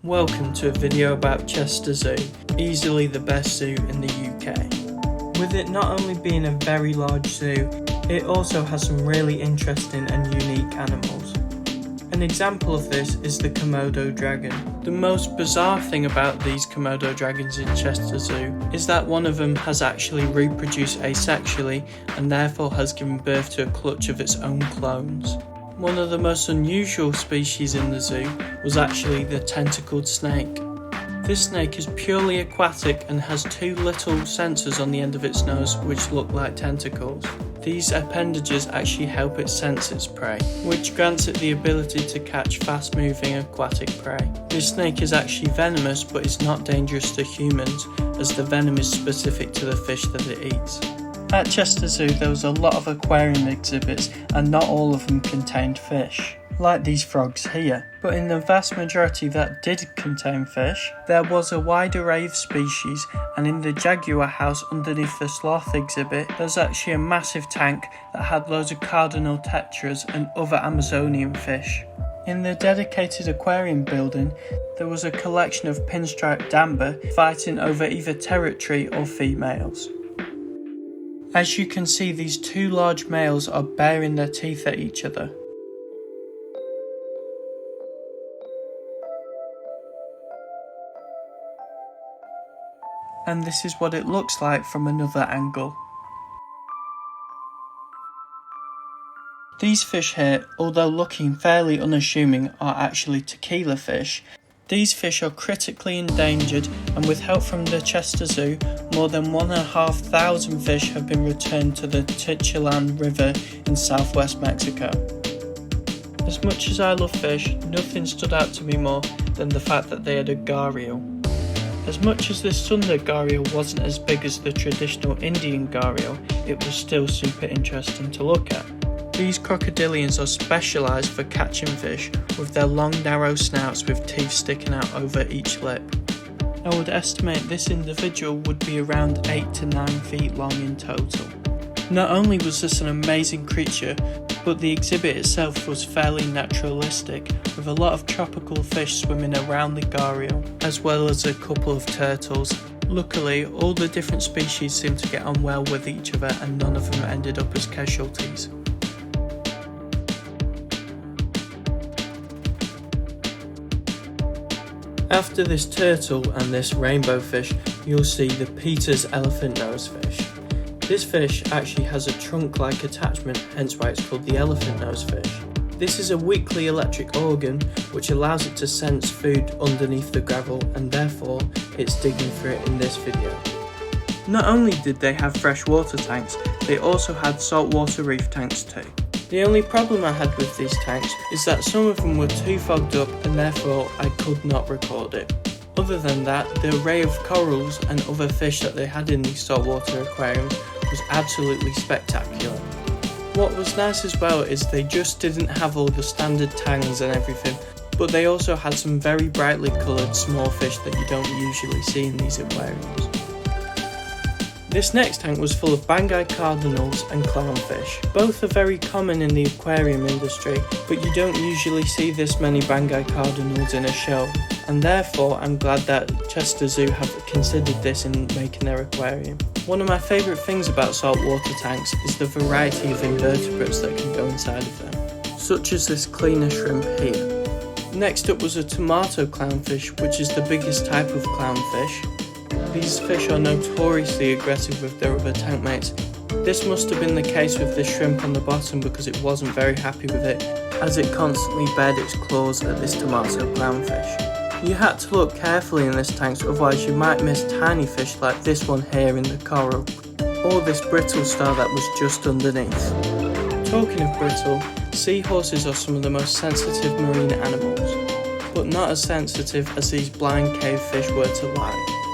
Welcome to a video about Chester Zoo, easily the best zoo in the UK. With it not only being a very large zoo, it also has some really interesting and unique animals. An example of this is the Komodo dragon. The most bizarre thing about these Komodo dragons in Chester Zoo is that one of them has actually reproduced asexually and therefore has given birth to a clutch of its own clones. One of the most unusual species in the zoo was actually the tentacled snake. This snake is purely aquatic and has two little sensors on the end of its nose which look like tentacles. These appendages actually help it sense its prey, which grants it the ability to catch fast-moving aquatic prey. This snake is actually venomous but is not dangerous to humans, as the venom is specific to the fish that it eats. At Chester Zoo there was a lot of aquarium exhibits and not all of them contained fish, like these frogs here. But in the vast majority that did contain fish, there was a wide array of species, and in the jaguar house underneath the sloth exhibit there's actually a massive tank that had loads of cardinal tetras and other Amazonian fish. In the dedicated aquarium building there was a collection of pinstriped damber fighting over either territory or females. As you can see, these two large males are baring their teeth at each other. And this is what it looks like from another angle. These fish here, although looking fairly unassuming, are actually tequila fish. These fish are critically endangered, and with help from the Chester Zoo, more than 1,500 fish have been returned to the Tichilan River in southwest Mexico. As much as I love fish, nothing stood out to me more than the fact that they had a gharial. As much as this Sunday gharial wasn't as big as the traditional Indian gharial, it was still super interesting to look at. These crocodilians are specialised for catching fish with their long narrow snouts with teeth sticking out over each lip. I would estimate this individual would be around 8 to 9 feet long in total. Not only was this an amazing creature, but the exhibit itself was fairly naturalistic, with a lot of tropical fish swimming around the gharial, as well as a couple of turtles. Luckily, all the different species seemed to get on well with each other and none of them ended up as casualties. After this turtle and this rainbow fish, you'll see the Peter's elephant nose fish. This fish actually has a trunk-like attachment, hence why it's called the elephant nose fish. This is a weakly electric organ which allows it to sense food underneath the gravel, and therefore it's digging for it in this video. Not only did they have freshwater tanks, they also had saltwater reef tanks too. The only problem I had with these tanks is that some of them were too fogged up and therefore I could not record it. Other than that, the array of corals and other fish that they had in these saltwater aquariums was absolutely spectacular. What was nice as well is they just didn't have all the standard tangs and everything, but they also had some very brightly coloured small fish that you don't usually see in these aquariums. This next tank was full of Banggai cardinals and clownfish. Both are very common in the aquarium industry, but you don't usually see this many Banggai cardinals in a show, and therefore I'm glad that Chester Zoo have considered this in making their aquarium. One of my favourite things about saltwater tanks is the variety of invertebrates that can go inside of them, such as this cleaner shrimp here. Next up was a tomato clownfish, which is the biggest type of clownfish. These fish are notoriously aggressive with their other tank mates. This must have been the case with this shrimp on the bottom because it wasn't very happy with it, as it constantly bared its claws at this tomato clownfish. You had to look carefully in this tank, otherwise you might miss tiny fish like this one here in the coral, or this brittle star that was just underneath. Talking of brittle, seahorses are some of the most sensitive marine animals, but not as sensitive as these blind cave fish were to light.